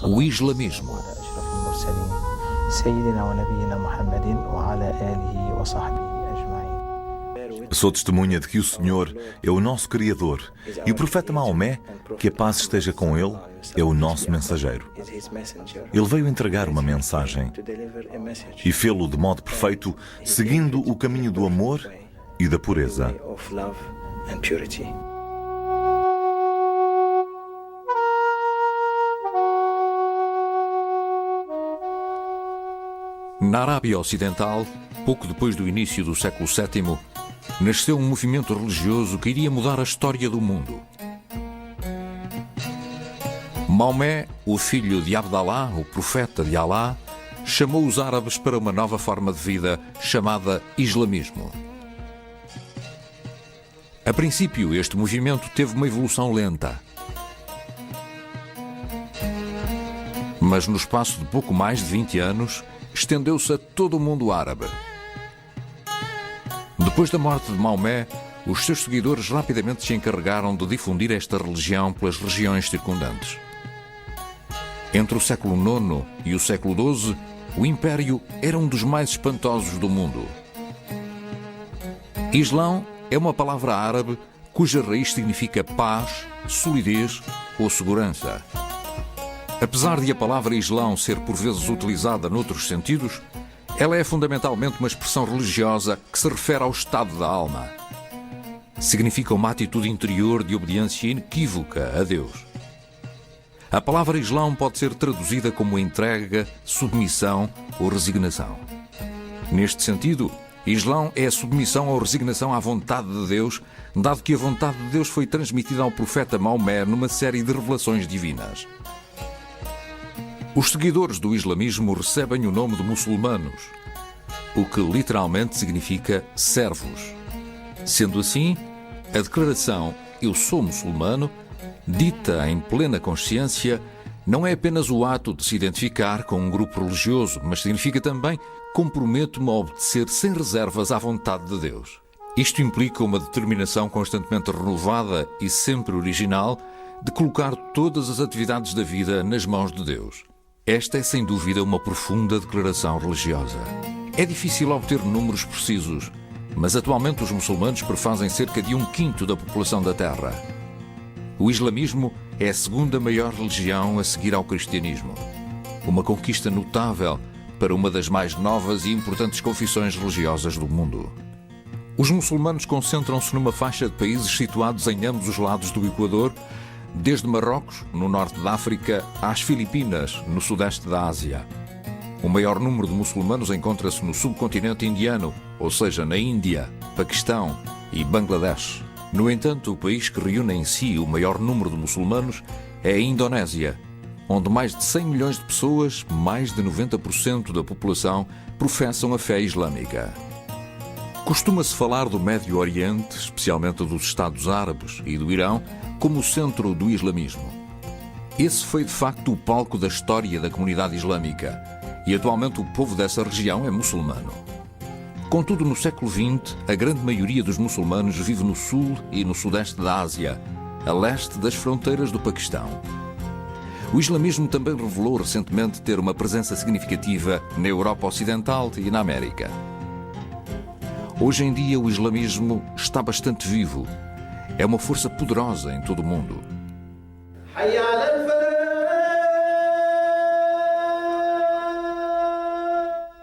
O islamismo. Sou testemunha de que o Senhor é o nosso Criador e o profeta Maomé, que a paz esteja com ele, é o nosso mensageiro. Ele veio entregar uma mensagem e fê-lo de modo perfeito, seguindo o caminho do amor e da pureza. Na Arábia Ocidental, pouco depois do início do século VII, nasceu um movimento religioso que iria mudar a história do mundo. Maomé, o filho de Abdalá, o profeta de Alá, chamou os árabes para uma nova forma de vida chamada islamismo. A princípio, este movimento teve uma evolução lenta. Mas no espaço de pouco mais de 20 anos, estendeu-se a todo o mundo árabe. Depois da morte de Maomé, os seus seguidores rapidamente se encarregaram de difundir esta religião pelas regiões circundantes. Entre o século IX e o século XII, o Império era um dos mais espantosos do mundo. Islão é uma palavra árabe cuja raiz significa paz, solidez ou segurança. Apesar de a palavra Islão ser por vezes utilizada noutros sentidos, ela é fundamentalmente uma expressão religiosa que se refere ao estado da alma. Significa uma atitude interior de obediência inequívoca a Deus. A palavra Islão pode ser traduzida como entrega, submissão ou resignação. Neste sentido, Islão é a submissão ou resignação à vontade de Deus, dado que a vontade de Deus foi transmitida ao profeta Maomé numa série de revelações divinas. Os seguidores do islamismo recebem o nome de muçulmanos, o que literalmente significa servos. Sendo assim, a declaração "Eu sou muçulmano", dita em plena consciência, não é apenas o ato de se identificar com um grupo religioso, mas significa também "comprometo-me a obedecer sem reservas à vontade de Deus". Isto implica uma determinação constantemente renovada e sempre original de colocar todas as atividades da vida nas mãos de Deus. Esta é, sem dúvida, uma profunda declaração religiosa. É difícil obter números precisos, mas atualmente os muçulmanos prefazem cerca de 1/5 da população da Terra. O islamismo é a segunda maior religião a seguir ao cristianismo. Uma conquista notável para uma das mais novas e importantes confissões religiosas do mundo. Os muçulmanos concentram-se numa faixa de países situados em ambos os lados do Equador, desde Marrocos, no norte da África, às Filipinas, no sudeste da Ásia. O maior número de muçulmanos encontra-se no subcontinente indiano, ou seja, na Índia, Paquistão e Bangladesh. No entanto, o país que reúne em si o maior número de muçulmanos é a Indonésia, onde mais de 100 milhões de pessoas, mais de 90% da população, professam a fé islâmica. Costuma-se falar do Médio Oriente, especialmente dos Estados Árabes e do Irão, como o centro do islamismo. Esse foi de facto o palco da história da comunidade islâmica e atualmente o povo dessa região é muçulmano. Contudo, no século XX, a grande maioria dos muçulmanos vive no sul e no sudeste da Ásia, a leste das fronteiras do Paquistão. O islamismo também revelou recentemente ter uma presença significativa na Europa Ocidental e na América. Hoje em dia, o islamismo está bastante vivo. É uma força poderosa em todo o mundo.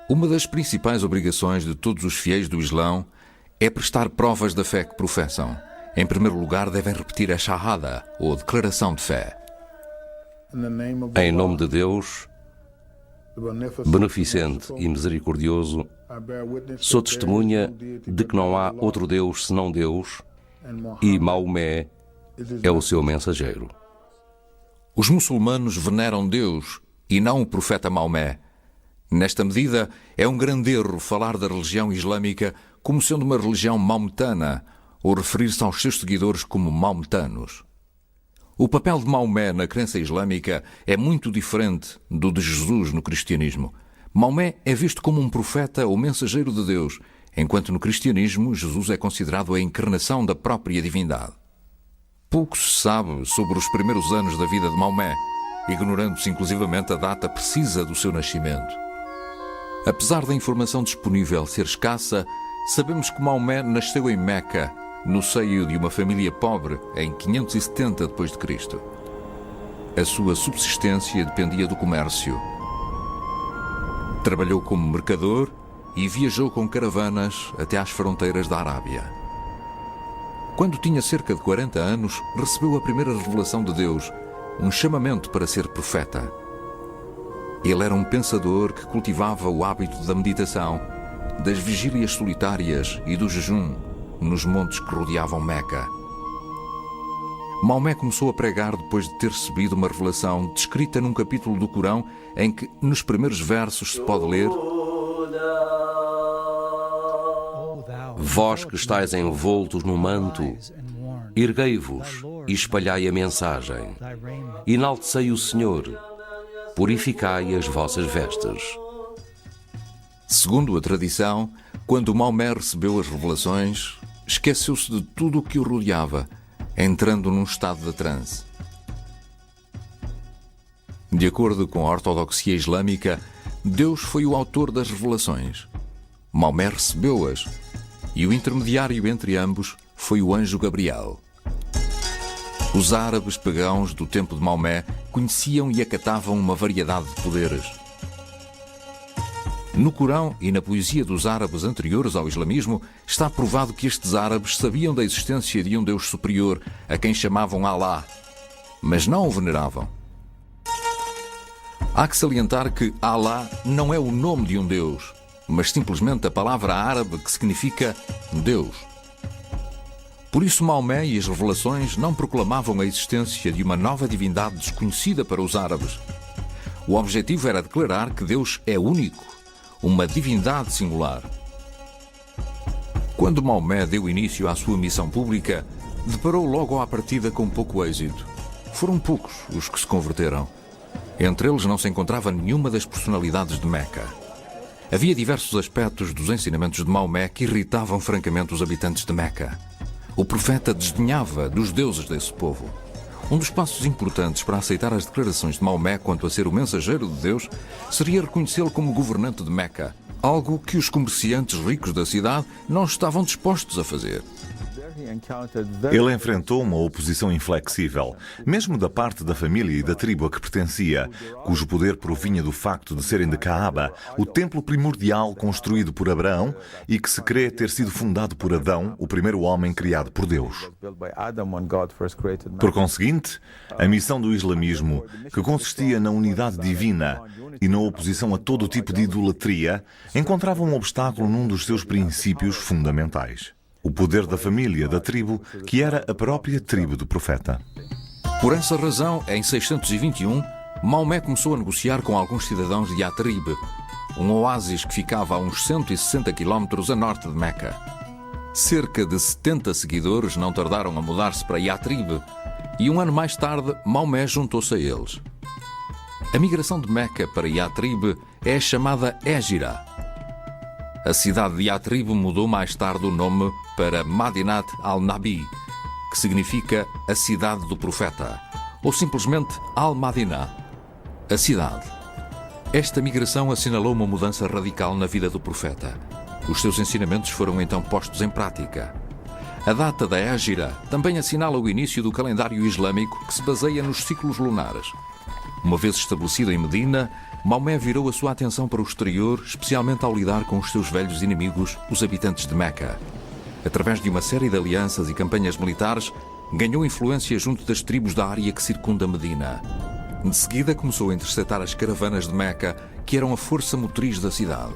Uma das principais obrigações de todos os fiéis do Islão é prestar provas da fé que professam. Em primeiro lugar, devem repetir a Shahada, ou declaração de fé. Em nome de Deus, beneficente e misericordioso, sou testemunha de que não há outro Deus senão Deus, e Maomé é o seu mensageiro. Os muçulmanos veneram Deus e não o profeta Maomé. Nesta medida, é um grande erro falar da religião islâmica como sendo uma religião maometana ou referir-se aos seus seguidores como maometanos. O papel de Maomé na crença islâmica é muito diferente do de Jesus no cristianismo. Maomé é visto como um profeta ou mensageiro de Deus, enquanto no cristianismo Jesus é considerado a encarnação da própria divindade. Pouco se sabe sobre os primeiros anos da vida de Maomé, ignorando-se inclusivamente a data precisa do seu nascimento. Apesar da informação disponível ser escassa, sabemos que Maomé nasceu em Meca, no seio de uma família pobre, em 570 d.C. A sua subsistência dependia do comércio. Trabalhou como mercador e viajou com caravanas até às fronteiras da Arábia. Quando tinha cerca de 40 anos, recebeu a primeira revelação de Deus, um chamamento para ser profeta. Ele era um pensador que cultivava o hábito da meditação, das vigílias solitárias e do jejum nos montes que rodeavam Meca. Maomé começou a pregar depois de ter recebido uma revelação descrita num capítulo do Corão em que, nos primeiros versos, se pode ler: Vós que estáis envoltos no manto, erguei-vos e espalhai a mensagem. Enaltecei o Senhor, purificai as vossas vestes. Segundo a tradição, quando Maomé recebeu as revelações, esqueceu-se de tudo o que o rodeava, entrando num estado de transe. De acordo com a ortodoxia islâmica, Deus foi o autor das revelações. Maomé recebeu-as, e o intermediário entre ambos foi o anjo Gabriel. Os árabes pagãos do tempo de Maomé conheciam e acatavam uma variedade de poderes. No Corão e na poesia dos árabes anteriores ao islamismo, está provado que estes árabes sabiam da existência de um Deus superior, a quem chamavam Alá, mas não o veneravam. Há que salientar que Alá não é o nome de um Deus, mas simplesmente a palavra árabe que significa Deus. Por isso Maomé e as revelações não proclamavam a existência de uma nova divindade desconhecida para os árabes. O objetivo era declarar que Deus é único, uma divindade singular. Quando Maomé deu início à sua missão pública, deparou logo à partida com pouco êxito. Foram poucos os que se converteram. Entre eles não se encontrava nenhuma das personalidades de Meca. Havia diversos aspectos dos ensinamentos de Maomé que irritavam francamente os habitantes de Meca. O profeta desdenhava dos deuses desse povo. Um dos passos importantes para aceitar as declarações de Maomé quanto a ser o mensageiro de Deus seria reconhecê-lo como governante de Meca, algo que os comerciantes ricos da cidade não estavam dispostos a fazer. Ele enfrentou uma oposição inflexível, mesmo da parte da família e da tribo a que pertencia, cujo poder provinha do facto de serem de Kaaba, o templo primordial construído por Abraão e que se crê ter sido fundado por Adão, o primeiro homem criado por Deus. Por conseguinte, a missão do islamismo, que consistia na unidade divina e na oposição a todo tipo de idolatria, encontrava um obstáculo num dos seus princípios fundamentais: o poder da família, da tribo, que era a própria tribo do profeta. Por essa razão, em 621, Maomé começou a negociar com alguns cidadãos de Yatrib, um oásis que ficava a uns 160 quilómetros a norte de Meca. Cerca de 70 seguidores não tardaram a mudar-se para Yatrib e um ano mais tarde Maomé juntou-se a eles. A migração de Meca para Yatrib é a chamada Hégira. A cidade de Yatrib mudou mais tarde o nome para Madinat al-Nabi, que significa a cidade do profeta, ou simplesmente Al-Madinah, a cidade. Esta migração assinalou uma mudança radical na vida do profeta. Os seus ensinamentos foram então postos em prática. A data da Hégira também assinala o início do calendário islâmico, que se baseia nos ciclos lunares. Uma vez estabelecido em Medina, Maomé virou a sua atenção para o exterior, especialmente ao lidar com os seus velhos inimigos, os habitantes de Meca. Através de uma série de alianças e campanhas militares, ganhou influência junto das tribos da área que circunda Medina. De seguida, começou a interceptar as caravanas de Meca, que eram a força motriz da cidade.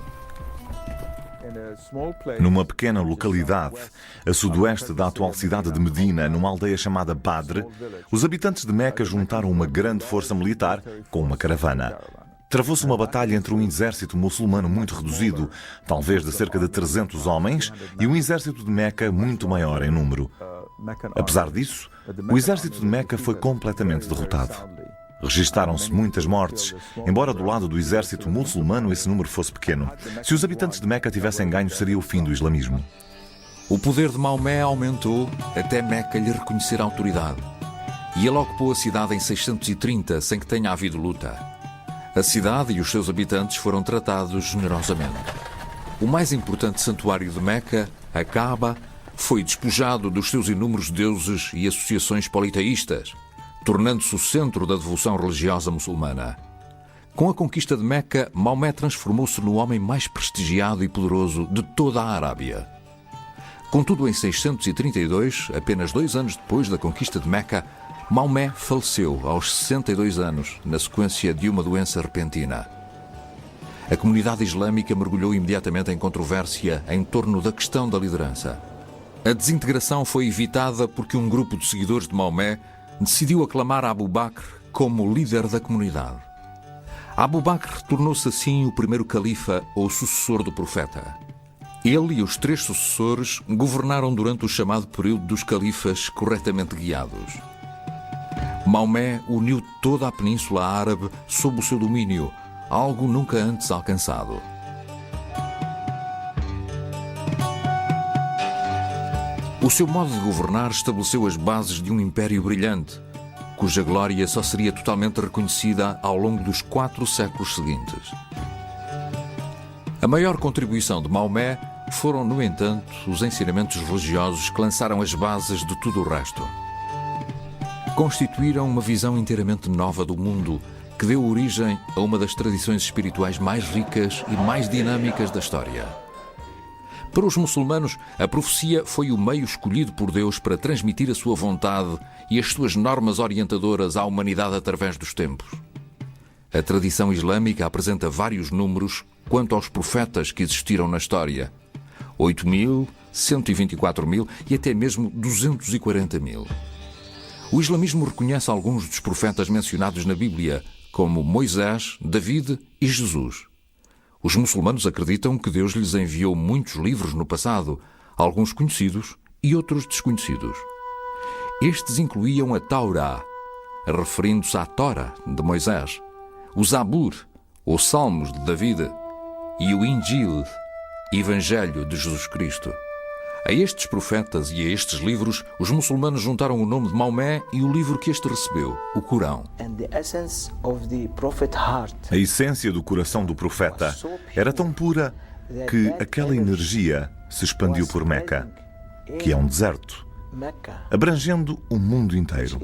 Numa pequena localidade, a sudoeste da atual cidade de Medina, numa aldeia chamada Badr, os habitantes de Meca juntaram uma grande força militar com uma caravana. Travou-se uma batalha entre um exército muçulmano muito reduzido, talvez de cerca de 300 homens, e um exército de Meca muito maior em número. Apesar disso, o exército de Meca foi completamente derrotado. Registaram-se muitas mortes, embora do lado do exército muçulmano esse número fosse pequeno. Se os habitantes de Meca tivessem ganho, seria o fim do islamismo. O poder de Maomé aumentou até Meca lhe reconhecer a autoridade. E ele ocupou a cidade em 630, sem que tenha havido luta. A cidade e os seus habitantes foram tratados generosamente. O mais importante santuário de Meca, a Kaaba, foi despojado dos seus inúmeros deuses e associações politeístas, tornando-se o centro da devoção religiosa muçulmana. Com a conquista de Meca, Maomé transformou-se no homem mais prestigiado e poderoso de toda a Arábia. Contudo, em 632, apenas 2 anos depois da conquista de Meca, Maomé faleceu aos 62 anos, na sequência de uma doença repentina. A comunidade islâmica mergulhou imediatamente em controvérsia em torno da questão da liderança. A desintegração foi evitada porque um grupo de seguidores de Maomé decidiu aclamar Abu Bakr como líder da comunidade. Abu Bakr tornou-se assim o primeiro califa ou sucessor do profeta. Ele e os 3 sucessores governaram durante o chamado período dos califas corretamente guiados. Maomé uniu toda a Península Árabe sob o seu domínio, algo nunca antes alcançado. O seu modo de governar estabeleceu as bases de um império brilhante, cuja glória só seria totalmente reconhecida ao longo dos 4 séculos seguintes. A maior contribuição de Maomé foram, no entanto, os ensinamentos religiosos que lançaram as bases de tudo o resto. Constituíram uma visão inteiramente nova do mundo, que deu origem a uma das tradições espirituais mais ricas e mais dinâmicas da história. Para os muçulmanos, a profecia foi o meio escolhido por Deus para transmitir a sua vontade e as suas normas orientadoras à humanidade através dos tempos. A tradição islâmica apresenta vários números quanto aos profetas que existiram na história: 8.000, 124.000 e até mesmo 240.000. O islamismo reconhece alguns dos profetas mencionados na Bíblia, como Moisés, David e Jesus. Os muçulmanos acreditam que Deus lhes enviou muitos livros no passado, alguns conhecidos e outros desconhecidos. Estes incluíam a Taurá, referindo-se à Tora de Moisés, o Zabur, os Salmos de David, e o Injil, Evangelho de Jesus Cristo. A estes profetas e a estes livros, os muçulmanos juntaram o nome de Maomé e o livro que este recebeu, o Corão. A essência do coração do profeta era tão pura que aquela energia se expandiu por Meca, que é um deserto, abrangendo o mundo inteiro.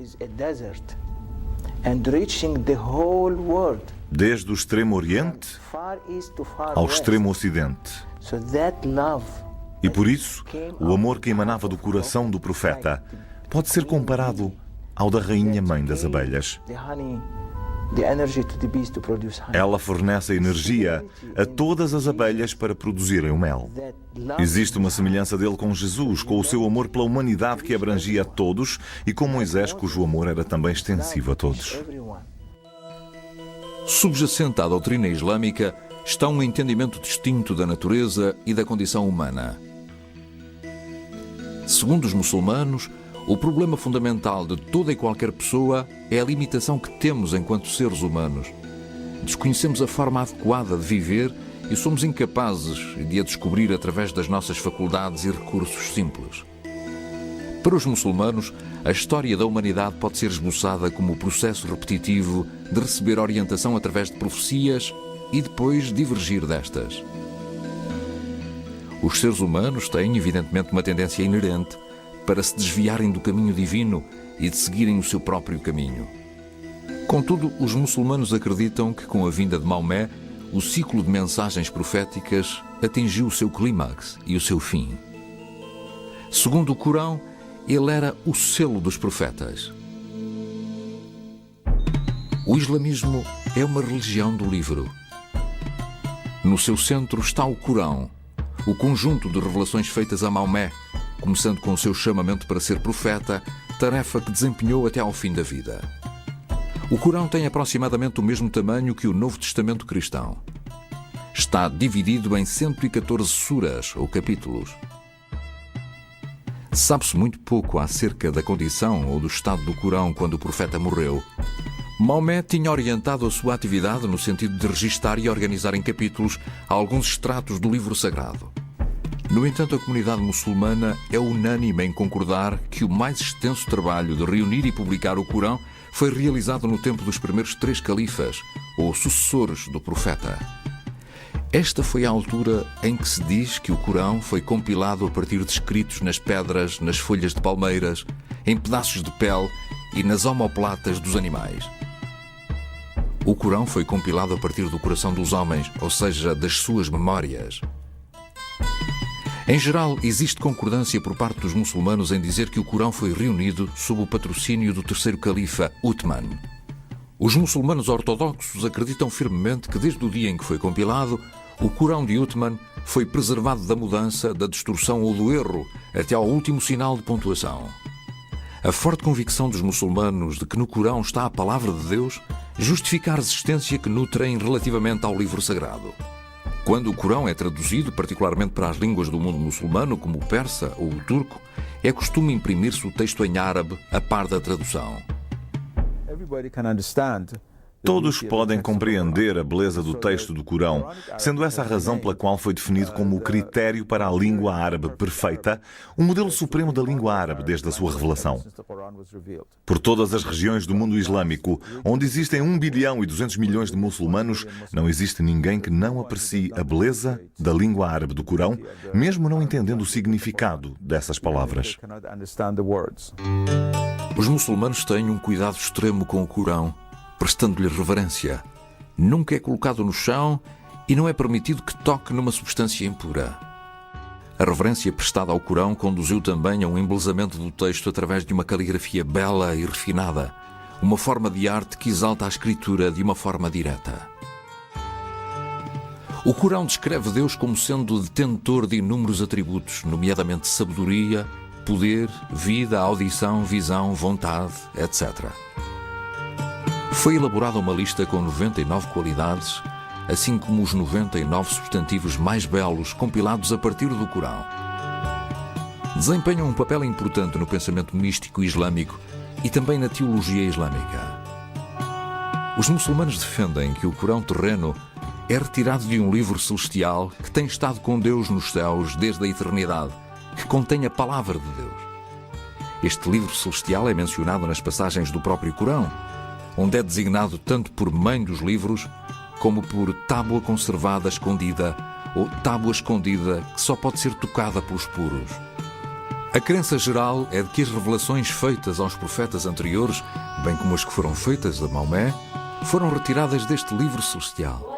Desde o extremo oriente ao extremo ocidente. E por isso, o amor que emanava do coração do profeta pode ser comparado ao da rainha mãe das abelhas. Ela fornece a energia a todas as abelhas para produzirem o mel. Existe uma semelhança dele com Jesus, com o seu amor pela humanidade que abrangia a todos, e com Moisés, cujo amor era também extensivo a todos. Subjacente à doutrina islâmica está um entendimento distinto da natureza e da condição humana. Segundo os muçulmanos, o problema fundamental de toda e qualquer pessoa é a limitação que temos enquanto seres humanos. Desconhecemos a forma adequada de viver e somos incapazes de a descobrir através das nossas faculdades e recursos simples. Para os muçulmanos, a história da humanidade pode ser esboçada como o processo repetitivo de receber orientação através de profecias e depois divergir destas. Os seres humanos têm, evidentemente, uma tendência inerente para se desviarem do caminho divino e de seguirem o seu próprio caminho. Contudo, os muçulmanos acreditam que, com a vinda de Maomé, o ciclo de mensagens proféticas atingiu o seu clímax e o seu fim. Segundo o Corão, ele era o selo dos profetas. O islamismo é uma religião do livro. No seu centro está o Corão, o conjunto de revelações feitas a Maomé, começando com o seu chamamento para ser profeta, tarefa que desempenhou até ao fim da vida. O Corão tem aproximadamente o mesmo tamanho que o Novo Testamento cristão. Está dividido em 114 suras ou capítulos. Sabe-se muito pouco acerca da condição ou do estado do Corão quando o profeta morreu. Maomé tinha orientado a sua atividade no sentido de registar e organizar em capítulos alguns extratos do livro sagrado. No entanto, a comunidade muçulmana é unânime em concordar que o mais extenso trabalho de reunir e publicar o Corão foi realizado no tempo dos primeiros 3 califas, ou sucessores do profeta. Esta foi a altura em que se diz que o Corão foi compilado a partir de escritos nas pedras, nas folhas de palmeiras, em pedaços de pele e nas omoplatas dos animais. O Corão foi compilado a partir do coração dos homens, ou seja, das suas memórias. Em geral, existe concordância por parte dos muçulmanos em dizer que o Corão foi reunido sob o patrocínio do terceiro califa, Uthman. Os muçulmanos ortodoxos acreditam firmemente que desde o dia em que foi compilado, o Corão de Uthman foi preservado da mudança, da distorção ou do erro, até ao último sinal de pontuação. A forte convicção dos muçulmanos de que no Corão está a palavra de Deus justifica a resistência que nutrem relativamente ao livro sagrado. Quando o Corão é traduzido, particularmente para as línguas do mundo muçulmano, como o persa ou o turco, é costume imprimir-se o texto em árabe a par da tradução. Todos podem compreender a beleza do texto do Corão, sendo essa a razão pela qual foi definido como o critério para a língua árabe perfeita, o modelo supremo da língua árabe desde a sua revelação. Por todas as regiões do mundo islâmico, onde existem 1 bilhão e 200 milhões de muçulmanos, não existe ninguém que não aprecie a beleza da língua árabe do Corão, mesmo não entendendo o significado dessas palavras. Os muçulmanos têm um cuidado extremo com o Corão, prestando-lhe reverência. Nunca é colocado no chão e não é permitido que toque numa substância impura. A reverência prestada ao Corão conduziu também a um embelezamento do texto através de uma caligrafia bela e refinada, uma forma de arte que exalta a escritura de uma forma direta. O Corão descreve Deus como sendo detentor de inúmeros atributos, nomeadamente sabedoria, poder, vida, audição, visão, vontade, etc. Foi elaborada uma lista com 99 qualidades, assim como os 99 substantivos mais belos compilados a partir do Corão. Desempenham um papel importante no pensamento místico islâmico e também na teologia islâmica. Os muçulmanos defendem que o Corão terreno é retirado de um livro celestial que tem estado com Deus nos céus desde a eternidade, que contém a palavra de Deus. Este livro celestial é mencionado nas passagens do próprio Corão, onde é designado tanto por mãe dos livros, como por tábua conservada escondida ou tábua escondida que só pode ser tocada pelos puros. A crença geral é de que as revelações feitas aos profetas anteriores, bem como as que foram feitas a Maomé, foram retiradas deste livro celestial.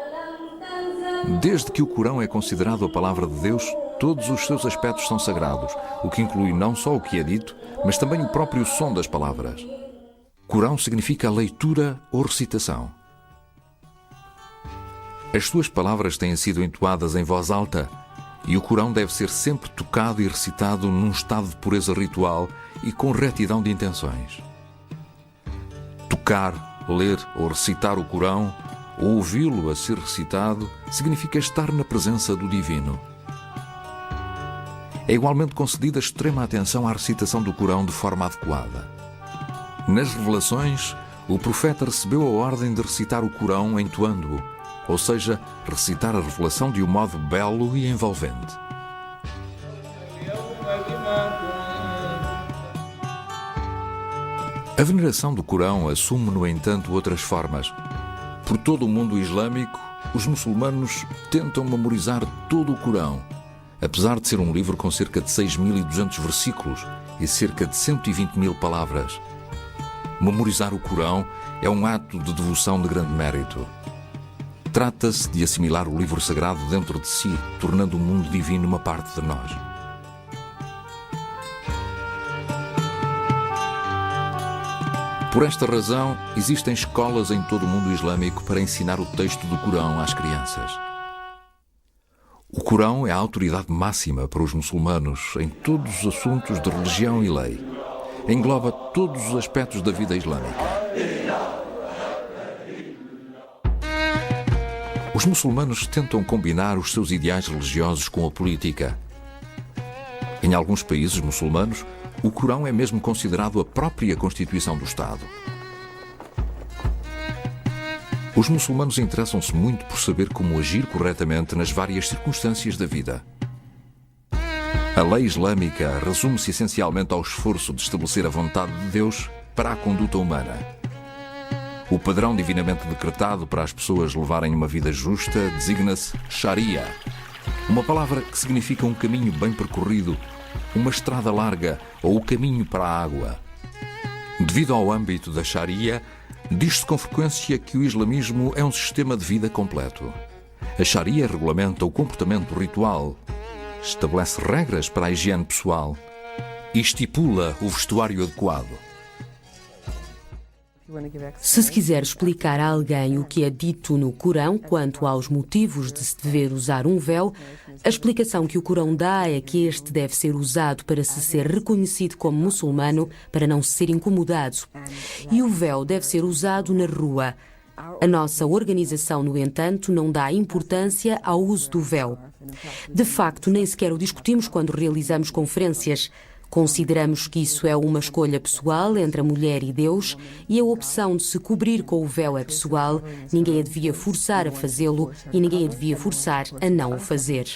Desde que o Corão é considerado a palavra de Deus, todos os seus aspectos são sagrados, o que inclui não só o que é dito, mas também o próprio som das palavras. Corão significa leitura ou recitação. As suas palavras têm sido entoadas em voz alta e o Corão deve ser sempre tocado e recitado num estado de pureza ritual e com retidão de intenções. Tocar, ler ou recitar o Corão ou ouvi-lo a ser recitado significa estar na presença do Divino. É igualmente concedida extrema atenção à recitação do Corão de forma adequada. Nas revelações, o profeta recebeu a ordem de recitar o Corão entoando-o, ou seja, recitar a revelação de um modo belo e envolvente. A veneração do Corão assume, no entanto, outras formas. Por todo o mundo islâmico, os muçulmanos tentam memorizar todo o Corão, apesar de ser um livro com cerca de 6.200 versículos e cerca de 120.000 palavras. Memorizar o Corão é um ato de devoção de grande mérito. Trata-se de assimilar o livro sagrado dentro de si, tornando o mundo divino uma parte de nós. Por esta razão, existem escolas em todo o mundo islâmico para ensinar o texto do Corão às crianças. O Corão é a autoridade máxima para os muçulmanos em todos os assuntos de religião e lei. Engloba todos os aspectos da vida islâmica. Os muçulmanos tentam combinar os seus ideais religiosos com a política. Em alguns países muçulmanos, o Corão é mesmo considerado a própria Constituição do Estado. Os muçulmanos interessam-se muito por saber como agir corretamente nas várias circunstâncias da vida. A lei islâmica resume-se essencialmente ao esforço de estabelecer a vontade de Deus para a conduta humana. O padrão divinamente decretado para as pessoas levarem uma vida justa designa-se Sharia, uma palavra que significa um caminho bem percorrido, uma estrada larga ou o caminho para a água. Devido ao âmbito da Sharia, diz-se com frequência que o islamismo é um sistema de vida completo. A Sharia regulamenta o comportamento ritual, estabelece regras para a higiene pessoal e estipula o vestuário adequado. Se quiser explicar a alguém o que é dito no Corão quanto aos motivos de se dever usar um véu, a explicação que o Corão dá é que este deve ser usado para se ser reconhecido como muçulmano, para não se ser incomodado. E o véu deve ser usado na rua. A nossa organização, no entanto, não dá importância ao uso do véu. De facto, nem sequer o discutimos quando realizamos conferências. Consideramos que isso é uma escolha pessoal entre a mulher e Deus e a opção de se cobrir com o véu é pessoal. Ninguém a devia forçar a fazê-lo e ninguém a devia forçar a não o fazer.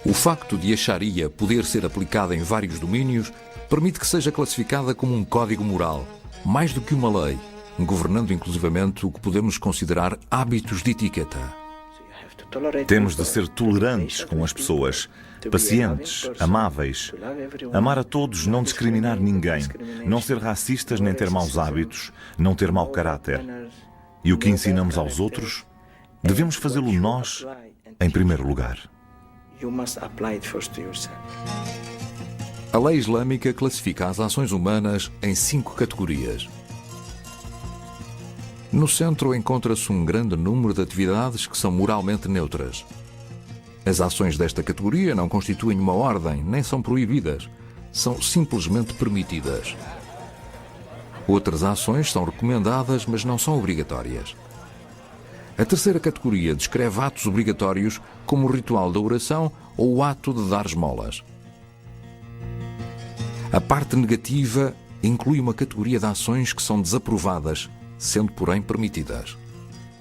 O facto de a Sharia poder ser aplicada em vários domínios permite que seja classificada como um código moral, mais do que uma lei, governando inclusivamente o que podemos considerar hábitos de etiqueta. Temos de ser tolerantes com as pessoas, pacientes, amáveis, amar a todos, não discriminar ninguém, não ser racistas nem ter maus hábitos, não ter mau caráter. E o que ensinamos aos outros, devemos fazê-lo nós em primeiro lugar. A lei islâmica classifica as ações humanas em 5 categorias. No centro encontra-se um grande número de atividades que são moralmente neutras. As ações desta categoria não constituem uma ordem, nem são proibidas, são simplesmente permitidas. Outras ações são recomendadas, mas não são obrigatórias. A terceira categoria descreve atos obrigatórios, como o ritual da oração ou o ato de dar esmolas. A parte negativa inclui uma categoria de ações que são desaprovadas, sendo porém permitidas.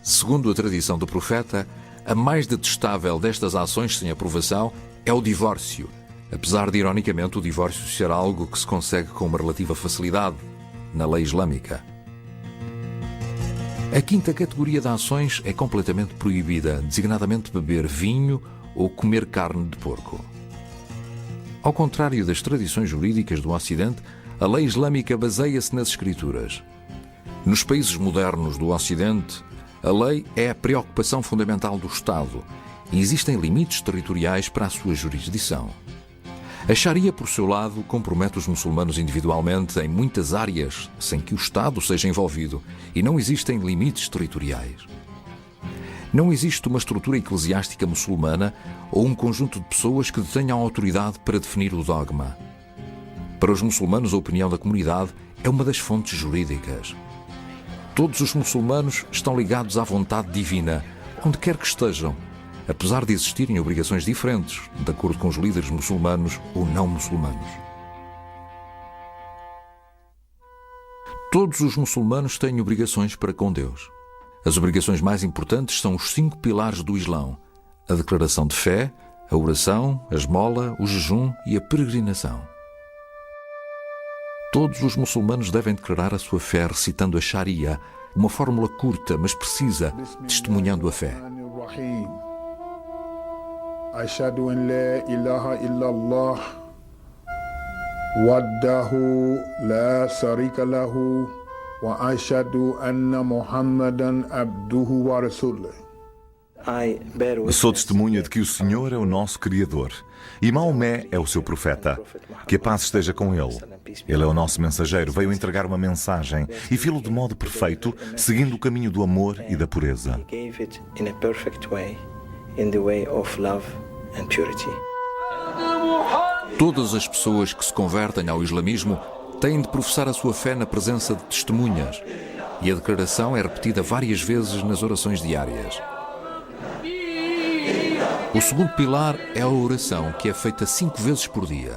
Segundo a tradição do profeta, a mais detestável destas ações sem aprovação é o divórcio, apesar de, ironicamente, o divórcio ser algo que se consegue com uma relativa facilidade na lei islâmica. A quinta categoria de ações é completamente proibida, designadamente beber vinho ou comer carne de porco. Ao contrário das tradições jurídicas do Ocidente, a lei islâmica baseia-se nas Escrituras. Nos países modernos do Ocidente, a lei é a preocupação fundamental do Estado e existem limites territoriais para a sua jurisdição. A Sharia, por seu lado, compromete os muçulmanos individualmente em muitas áreas sem que o Estado seja envolvido e não existem limites territoriais. Não existe uma estrutura eclesiástica muçulmana ou um conjunto de pessoas que detenham autoridade para definir o dogma. Para os muçulmanos, a opinião da comunidade é uma das fontes jurídicas. Todos os muçulmanos estão ligados à vontade divina, onde quer que estejam, apesar de existirem obrigações diferentes, de acordo com os líderes muçulmanos ou não muçulmanos. Todos os muçulmanos têm obrigações para com Deus. As obrigações mais importantes são os 5 pilares do Islão: a declaração de fé, a oração, a esmola, o jejum e a peregrinação. Todos os muçulmanos devem declarar a sua fé recitando a Sharia, uma fórmula curta, mas precisa, testemunhando a fé. Ashhadu an la ilaha illallah wahdahu la sharika lahu wa ashhadu anna Muhammadan abduhu wa rasuluh. Sou testemunha de que o Senhor é o nosso Criador e Maomé é o seu profeta. Que a paz esteja com ele. Ele é o nosso mensageiro, veio entregar uma mensagem e fê-lo de modo perfeito, seguindo o caminho do amor e da pureza. Todas as pessoas que se convertem ao islamismo têm de professar a sua fé na presença de testemunhas, e a declaração é repetida várias vezes nas orações diárias. O segundo pilar é a oração, que é feita 5 vezes por dia.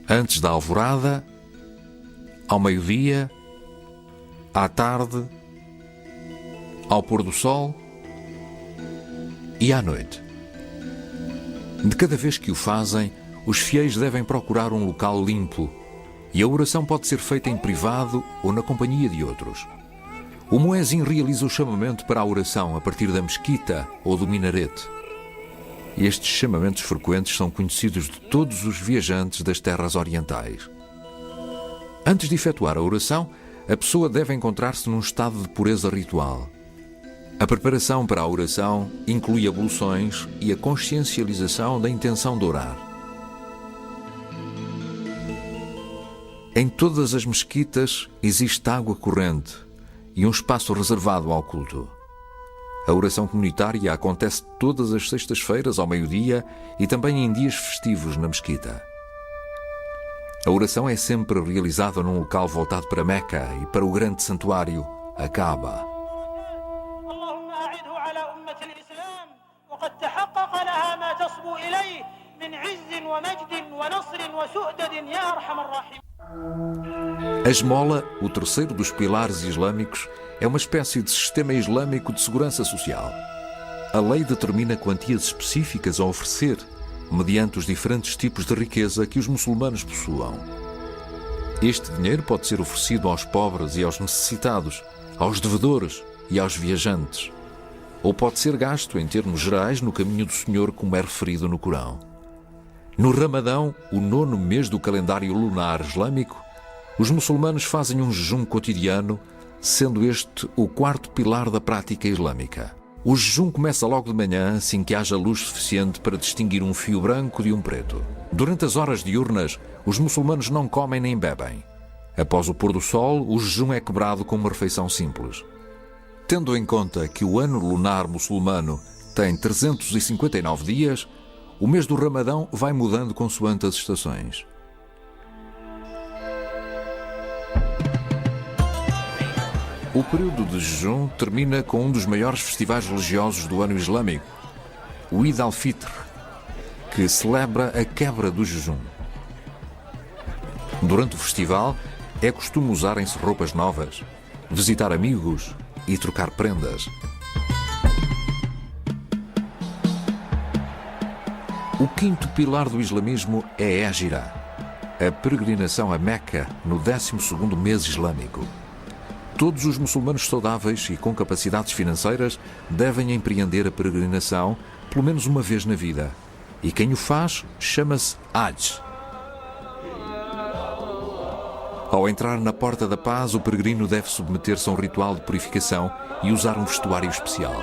Antes da alvorada, ao meio-dia, à tarde, ao pôr do sol e à noite. De cada vez que o fazem, os fiéis devem procurar um local limpo e a oração pode ser feita em privado ou na companhia de outros. O muezzin realiza o chamamento para a oração a partir da mesquita ou do minarete. Estes chamamentos frequentes são conhecidos de todos os viajantes das terras orientais. Antes de efetuar a oração, a pessoa deve encontrar-se num estado de pureza ritual. A preparação para a oração inclui abluções e a consciencialização da intenção de orar. Em todas as mesquitas existe água corrente e um espaço reservado ao culto. A oração comunitária acontece todas as sextas-feiras ao meio-dia e também em dias festivos na mesquita. A oração é sempre realizada num local voltado para Meca e para o grande santuário, a Kaaba. A esmola, o terceiro dos pilares islâmicos, é uma espécie de sistema islâmico de segurança social. A lei determina quantias específicas a oferecer, mediante os diferentes tipos de riqueza que os muçulmanos possuam. Este dinheiro pode ser oferecido aos pobres e aos necessitados, aos devedores e aos viajantes, ou pode ser gasto em termos gerais no caminho do Senhor, como é referido no Corão. No Ramadão, o 9º mês do calendário lunar islâmico, os muçulmanos fazem um jejum cotidiano, sendo este o 4º pilar da prática islâmica. O jejum começa logo de manhã, assim que haja luz suficiente para distinguir um fio branco de um preto. Durante as horas diurnas, os muçulmanos não comem nem bebem. Após o pôr do sol, o jejum é quebrado com uma refeição simples. Tendo em conta que o ano lunar muçulmano tem 359 dias, o mês do Ramadão vai mudando consoante as estações. O período de jejum termina com um dos maiores festivais religiosos do ano islâmico, o Eid al-Fitr, que celebra a quebra do jejum. Durante o festival, é costume usarem-se roupas novas, visitar amigos e trocar prendas. O 5º pilar do islamismo é a Hijra, a peregrinação a Meca no 12º mês islâmico. Todos os muçulmanos saudáveis e com capacidades financeiras devem empreender a peregrinação pelo menos uma vez na vida. E quem o faz chama-se Hajj. Ao entrar na Porta da Paz, o peregrino deve submeter-se a um ritual de purificação e usar um vestuário especial.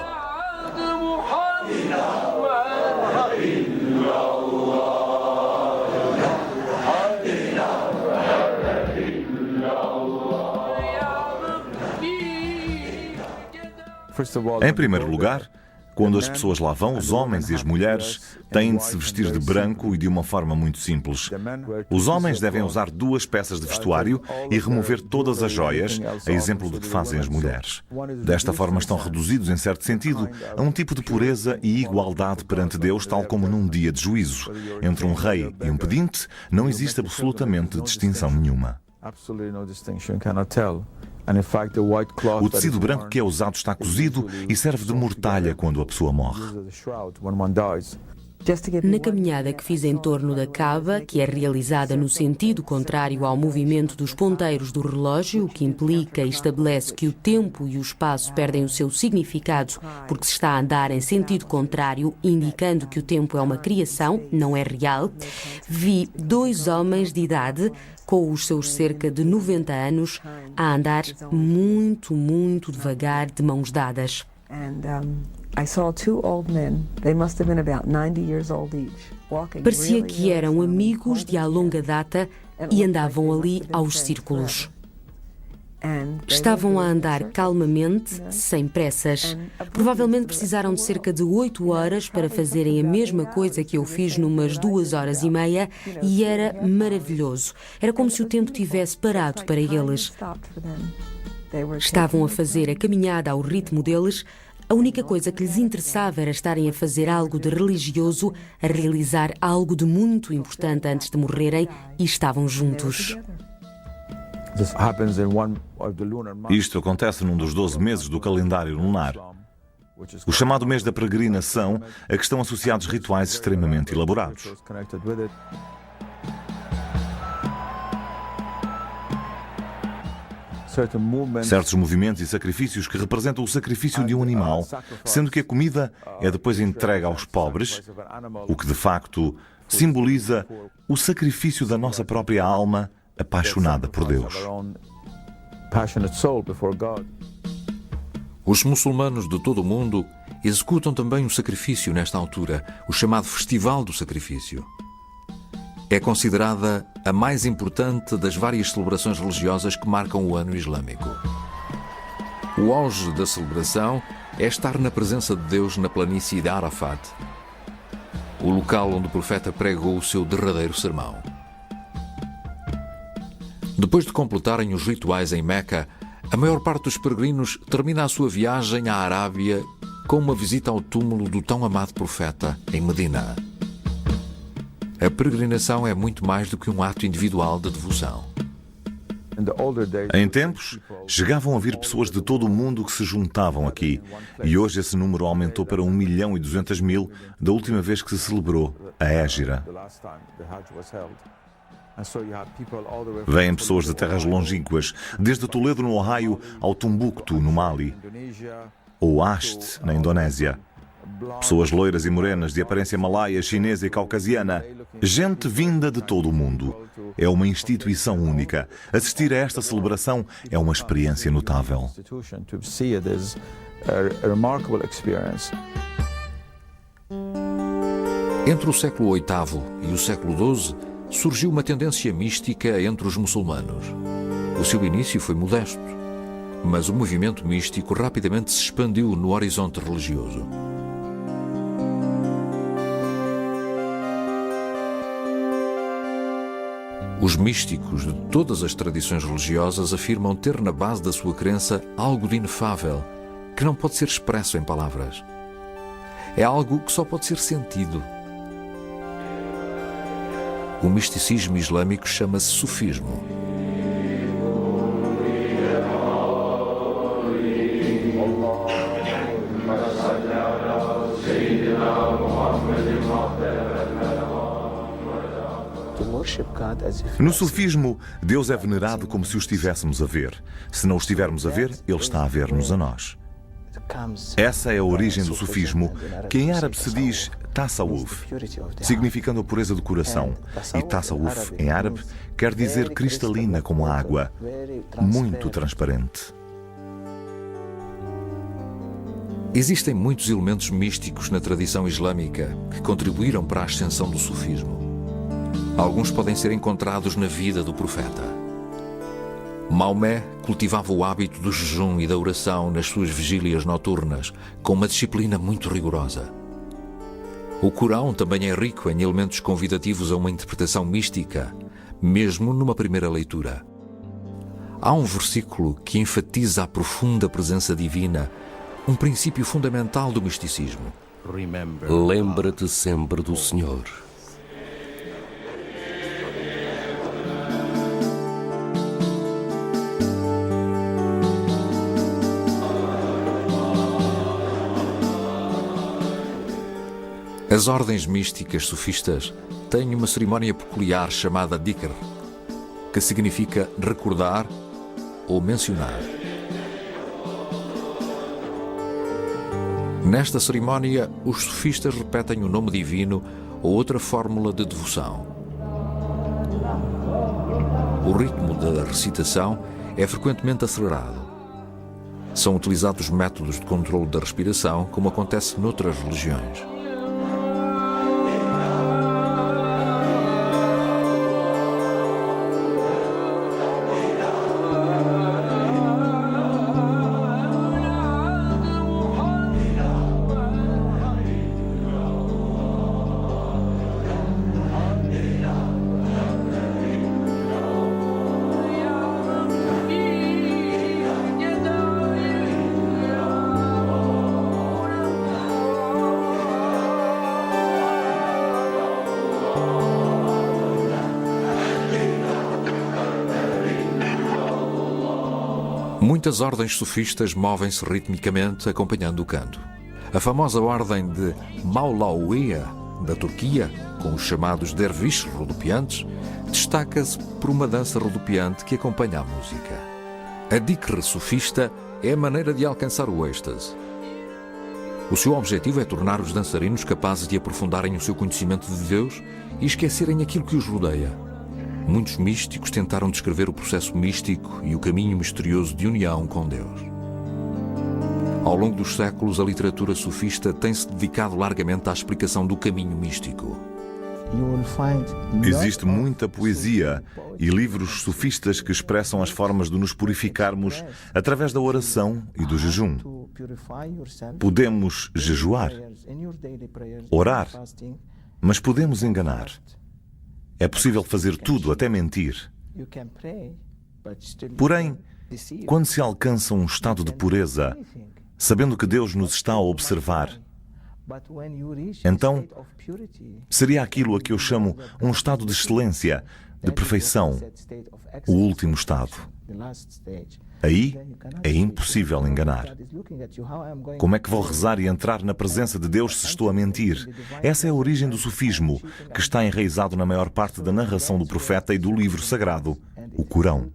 Em primeiro lugar, quando as pessoas lá vão, os homens e as mulheres têm de se vestir de branco e de uma forma muito simples. Os homens devem usar 2 peças de vestuário e remover todas as joias, a exemplo do que fazem as mulheres. Desta forma estão reduzidos, em certo sentido, a um tipo de pureza e igualdade perante Deus, tal como num dia de juízo. Entre um rei e um pedinte não existe absolutamente distinção nenhuma. O tecido branco que é usado está cozido e serve de mortalha quando a pessoa morre. Na caminhada que fiz em torno da Kaaba, que é realizada no sentido contrário ao movimento dos ponteiros do relógio, o que implica e estabelece que o tempo e o espaço perdem o seu significado porque se está a andar em sentido contrário, indicando que o tempo é uma criação, não é real, vi 2 homens de idade com os seus cerca de 90 anos a andar muito, muito devagar, de mãos dadas. Parecia que eram amigos de há longa data e andavam ali aos círculos. Estavam a andar calmamente, sem pressas. Provavelmente precisaram de cerca de 8 horas para fazerem a mesma coisa que eu fiz numas 2 horas e meia e era maravilhoso. Era como se o tempo tivesse parado para eles. Estavam a fazer a caminhada ao ritmo deles. A única coisa que lhes interessava era estarem a fazer algo de religioso, a realizar algo de muito importante antes de morrerem e estavam juntos. Isto acontece num dos 12 meses do calendário lunar. o chamado mês da peregrinação, a que estão associados rituais extremamente elaborados. Certos movimentos e sacrifícios que representam o sacrifício de um animal, sendo que a comida é depois entregue aos pobres, o que de facto simboliza o sacrifício da nossa própria alma apaixonada por Deus. Os muçulmanos de todo o mundo executam também um sacrifício nesta altura, o chamado Festival do Sacrifício. É considerada a mais importante das várias celebrações religiosas que marcam o ano islâmico. O auge da celebração é estar na presença de Deus na planície de Arafat, o local onde o profeta pregou o seu derradeiro sermão. Depois de completarem os rituais em Meca, a maior parte dos peregrinos termina a sua viagem à Arábia com uma visita ao túmulo do tão amado profeta em Medina. A peregrinação é muito mais do que um ato individual de devoção. Em tempos, chegavam a vir pessoas de todo o mundo que se juntavam aqui, e hoje esse número aumentou para 1.200.000 da última vez que se celebrou a Hégira. Vêm pessoas de terras longínquas, desde Toledo, no Ohio, ao Tombuctu, no Mali, ou Ast, na Indonésia. Pessoas loiras e morenas, de aparência malaia, chinesa e caucasiana. Gente vinda de todo o mundo. É uma instituição única. Assistir a esta celebração é uma experiência notável. Entre o século VIII e o século XII, surgiu uma tendência mística entre os muçulmanos. O seu início foi modesto, mas o movimento místico rapidamente se expandiu no horizonte religioso. Os místicos de todas as tradições religiosas afirmam ter na base da sua crença algo de inefável, que não pode ser expresso em palavras. É algo que só pode ser sentido. O misticismo islâmico chama-se sufismo. No sufismo, Deus é venerado como se o estivéssemos a ver. Se não o estivermos a ver, Ele está a ver-nos a nós. Essa é a origem do sufismo, que em árabe se diz tasawuf, significando a pureza do coração. E tasawuf, em árabe, quer dizer cristalina como a água, muito transparente. Existem muitos elementos místicos na tradição islâmica que contribuíram para a ascensão do sufismo. Alguns podem ser encontrados na vida do profeta. Maomé cultivava o hábito do jejum e da oração nas suas vigílias noturnas, com uma disciplina muito rigorosa. O Corão também é rico em elementos convidativos a uma interpretação mística, mesmo numa primeira leitura. Há um versículo que enfatiza a profunda presença divina, um princípio fundamental do misticismo. Lembra-te sempre do Senhor. As ordens místicas sufistas têm uma cerimónia peculiar chamada dhikr, que significa recordar ou mencionar. Nesta cerimónia, os sufistas repetem o nome divino ou outra fórmula de devoção. O ritmo da recitação é frequentemente acelerado. São utilizados métodos de controle da respiração, como acontece noutras religiões. Muitas ordens sufistas movem-se ritmicamente acompanhando o canto. A famosa ordem de Maulawiya, da Turquia, com os chamados derviches rodopiantes, destaca-se por uma dança rodopiante que acompanha a música. A dikr sufista é a maneira de alcançar o êxtase. O seu objetivo é tornar os dançarinos capazes de aprofundarem o seu conhecimento de Deus e esquecerem aquilo que os rodeia. Muitos místicos tentaram descrever o processo místico e o caminho misterioso de união com Deus. Ao longo dos séculos, a literatura sufista tem-se dedicado largamente à explicação do caminho místico. Existe muita poesia e livros sufistas que expressam as formas de nos purificarmos através da oração e do jejum. Podemos jejuar, orar, mas podemos enganar. É possível fazer tudo, até mentir. Porém, quando se alcança um estado de pureza, sabendo que Deus nos está a observar, então seria aquilo a que eu chamo um estado de excelência, de perfeição, o último estado. Aí é impossível enganar. Como é que vou rezar e entrar na presença de Deus se estou a mentir? Essa é a origem do sufismo, que está enraizado na maior parte da narração do profeta e do livro sagrado, o Corão.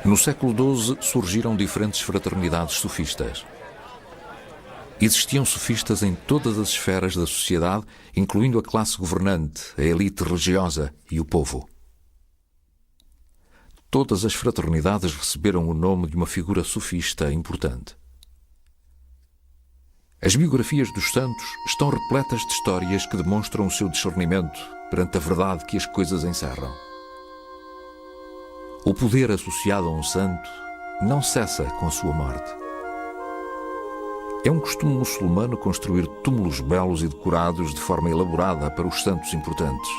No século XII surgiram diferentes fraternidades sufistas. Existiam sufistas em todas as esferas da sociedade, incluindo a classe governante, a elite religiosa e o povo. Todas as fraternidades receberam o nome de uma figura sufista importante. As biografias dos santos estão repletas de histórias que demonstram o seu discernimento perante a verdade que as coisas encerram. O poder associado a um santo não cessa com a sua morte. É um costume muçulmano construir túmulos belos e decorados de forma elaborada para os santos importantes.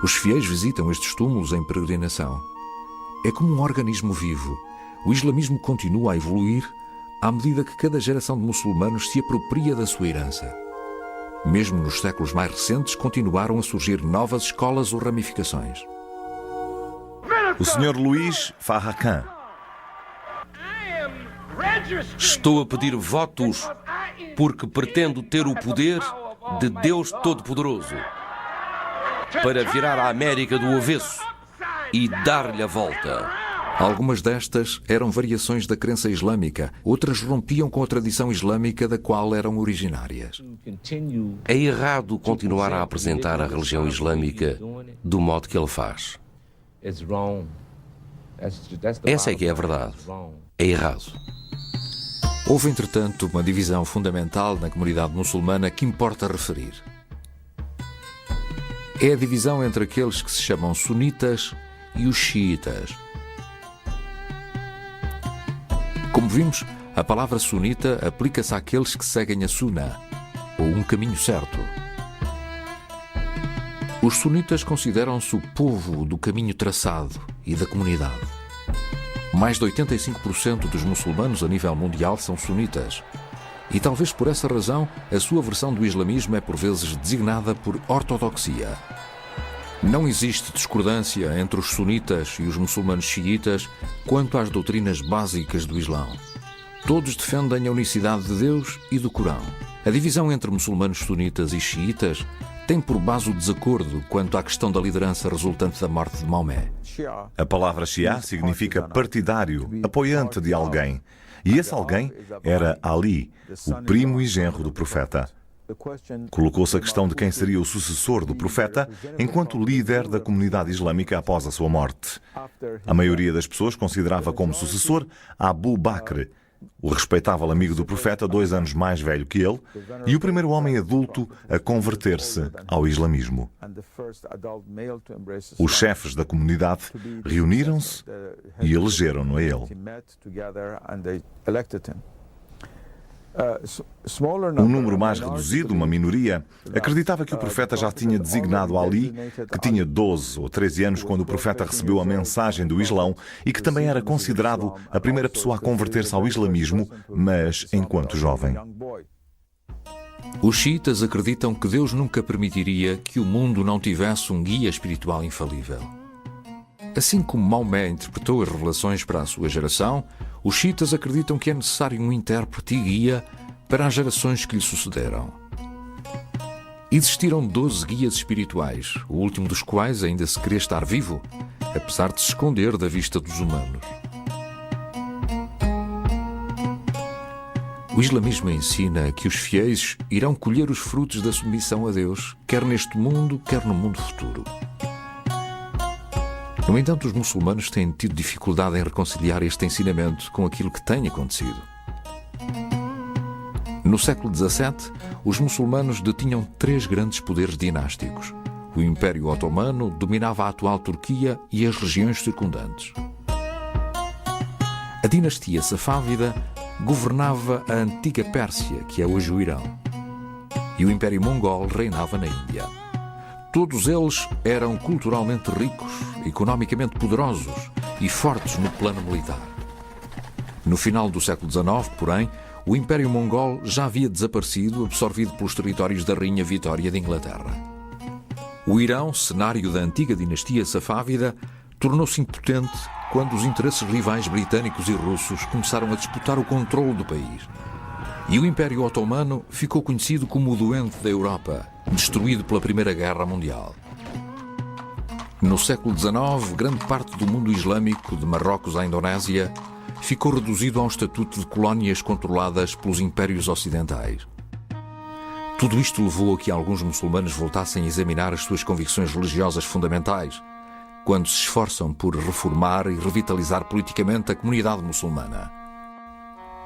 Os fiéis visitam estes túmulos em peregrinação. É como um organismo vivo. O islamismo continua a evoluir à medida que cada geração de muçulmanos se apropria da sua herança. Mesmo nos séculos mais recentes, continuaram a surgir novas escolas ou ramificações. O Sr. Luís Farrakhan. Estou a pedir votos porque pretendo ter o poder de Deus Todo-Poderoso para virar a América do avesso e dar-lhe a volta. Algumas destas eram variações da crença islâmica, outras rompiam com a tradição islâmica da qual eram originárias. É errado continuar a apresentar a religião islâmica do modo que ele faz. Essa é que é a verdade. É errado. Houve, entretanto, uma divisão fundamental na comunidade muçulmana que importa referir. É a divisão entre aqueles que se chamam sunitas e os xiitas. Como vimos, a palavra sunita aplica-se àqueles que seguem a sunna, ou um caminho certo. Os sunitas consideram-se o povo do caminho traçado e da comunidade. Mais de 85% dos muçulmanos a nível mundial são sunitas. E talvez por essa razão a sua versão do islamismo é por vezes designada por ortodoxia. Não existe discordância entre os sunitas e os muçulmanos xiitas quanto às doutrinas básicas do Islão. Todos defendem a unicidade de Deus e do Corão. A divisão entre muçulmanos sunitas e xiitas tem por base o desacordo quanto à questão da liderança resultante da morte de Maomé. A palavra Shia significa partidário, apoiante de alguém. E esse alguém era Ali, o primo e genro do profeta. Colocou-se a questão de quem seria o sucessor do profeta enquanto líder da comunidade islâmica após a sua morte. A maioria das pessoas considerava como sucessor Abu Bakr, o respeitável amigo do profeta, 2 anos mais velho que ele, e o primeiro homem adulto a converter-se ao islamismo. Os chefes da comunidade reuniram-se e elegeram-no a ele. Um número mais reduzido, uma minoria, acreditava que o profeta já tinha designado Ali, que tinha 12 ou 13 anos quando o profeta recebeu a mensagem do Islão e que também era considerado a primeira pessoa a converter-se ao islamismo, mas enquanto jovem. Os xiitas acreditam que Deus nunca permitiria que o mundo não tivesse um guia espiritual infalível. Assim como Maomé interpretou as revelações para a sua geração, os xiitas acreditam que é necessário um intérprete e guia para as gerações que lhe sucederam. Existiram 12 guias espirituais, o último dos quais ainda se queria estar vivo, apesar de se esconder da vista dos humanos. O islamismo ensina que os fiéis irão colher os frutos da submissão a Deus, quer neste mundo, quer no mundo futuro. No entanto, os muçulmanos têm tido dificuldade em reconciliar este ensinamento com aquilo que tem acontecido. No século XVII, os muçulmanos detinham 3 grandes poderes dinásticos. O Império Otomano dominava a atual Turquia e as regiões circundantes. A dinastia Safávida governava a antiga Pérsia, que é hoje o Irão. E o Império Mongol reinava na Índia. Todos eles eram culturalmente ricos, economicamente poderosos e fortes no plano militar. No final do século XIX, porém, o Império Mongol já havia desaparecido, absorvido pelos territórios da Rainha Vitória de Inglaterra. O Irão, cenário da antiga dinastia Safávida, tornou-se impotente quando os interesses rivais britânicos e russos começaram a disputar o controle do país. E o Império Otomano ficou conhecido como o doente da Europa, destruído pela Primeira Guerra Mundial. No século XIX, grande parte do mundo islâmico, de Marrocos à Indonésia, ficou reduzido a um estatuto de colónias controladas pelos impérios ocidentais. Tudo isto levou a que alguns muçulmanos voltassem a examinar as suas convicções religiosas fundamentais, quando se esforçam por reformar e revitalizar politicamente a comunidade muçulmana.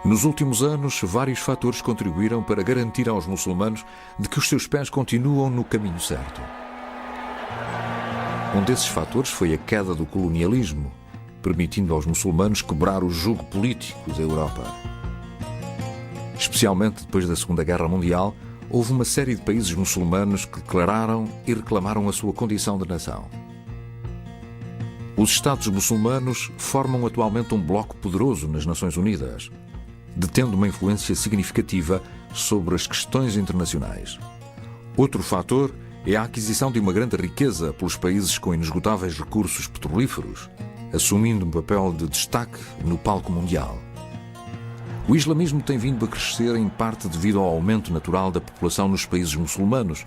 Nos últimos anos, vários fatores contribuíram para garantir aos muçulmanos de que os seus pés continuam no caminho certo. Um desses fatores foi a queda do colonialismo, permitindo aos muçulmanos quebrar o jugo político da Europa. Especialmente depois da Segunda Guerra Mundial, houve uma série de países muçulmanos que declararam e reclamaram a sua condição de nação. Os Estados muçulmanos formam atualmente um bloco poderoso nas Nações Unidas, detendo uma influência significativa sobre as questões internacionais. Outro fator é a aquisição de uma grande riqueza pelos países com inesgotáveis recursos petrolíferos, assumindo um papel de destaque no palco mundial. O islamismo tem vindo a crescer em parte devido ao aumento natural da população nos países muçulmanos,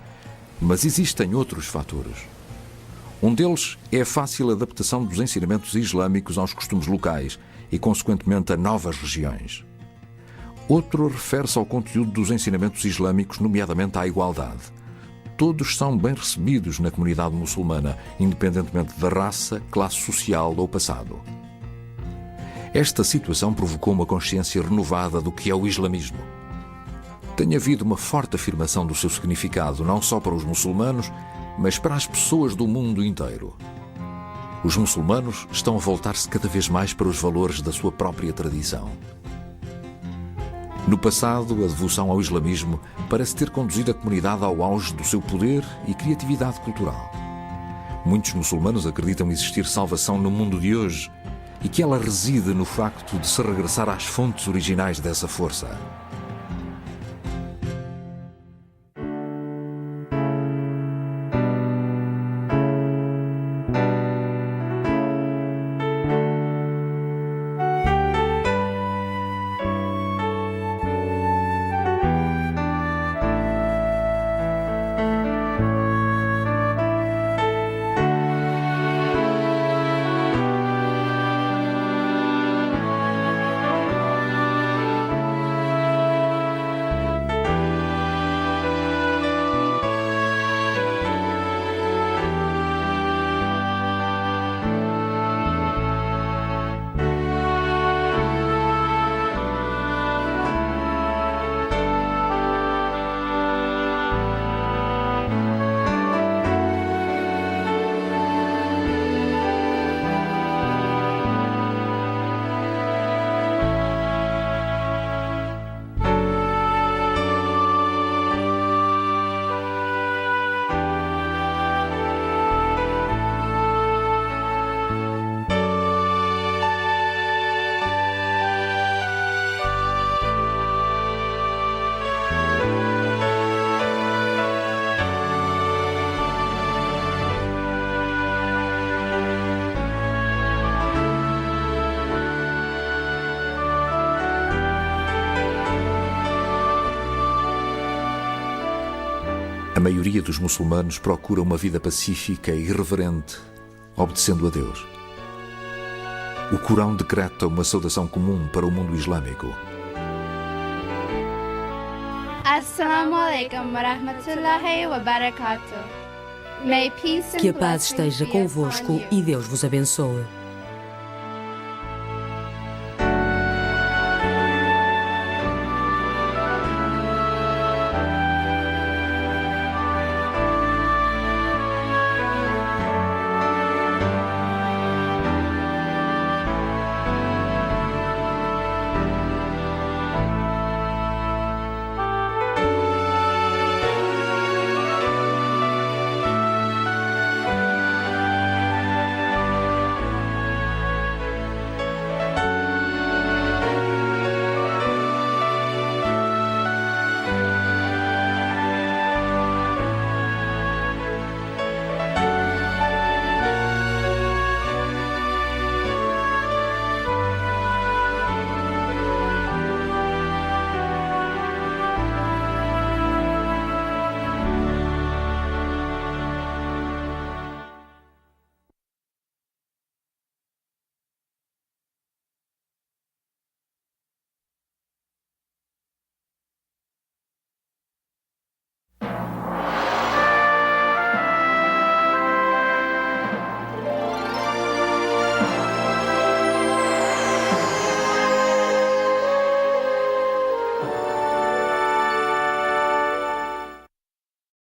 mas existem outros fatores. Um deles é a fácil adaptação dos ensinamentos islâmicos aos costumes locais e, consequentemente, a novas regiões. Outro refere-se ao conteúdo dos ensinamentos islâmicos, nomeadamente à igualdade. Todos são bem recebidos na comunidade muçulmana, independentemente da raça, classe social ou passado. Esta situação provocou uma consciência renovada do que é o islamismo. Tem havido uma forte afirmação do seu significado, não só para os muçulmanos, mas para as pessoas do mundo inteiro. Os muçulmanos estão a voltar-se cada vez mais para os valores da sua própria tradição. No passado, a devoção ao islamismo parece ter conduzido a comunidade ao auge do seu poder e criatividade cultural. Muitos muçulmanos acreditam existir salvação no mundo de hoje e que ela reside no facto de se regressar às fontes originais dessa força. maioria dos muçulmanos procura uma vida pacífica e reverente, obedecendo a Deus. O Corão decreta uma saudação comum para o mundo islâmico. Assalamu alaikum wa rahmatullahi wa barakatuh. May peace and Que a paz blessings esteja be upon convosco you. e Deus vos abençoe.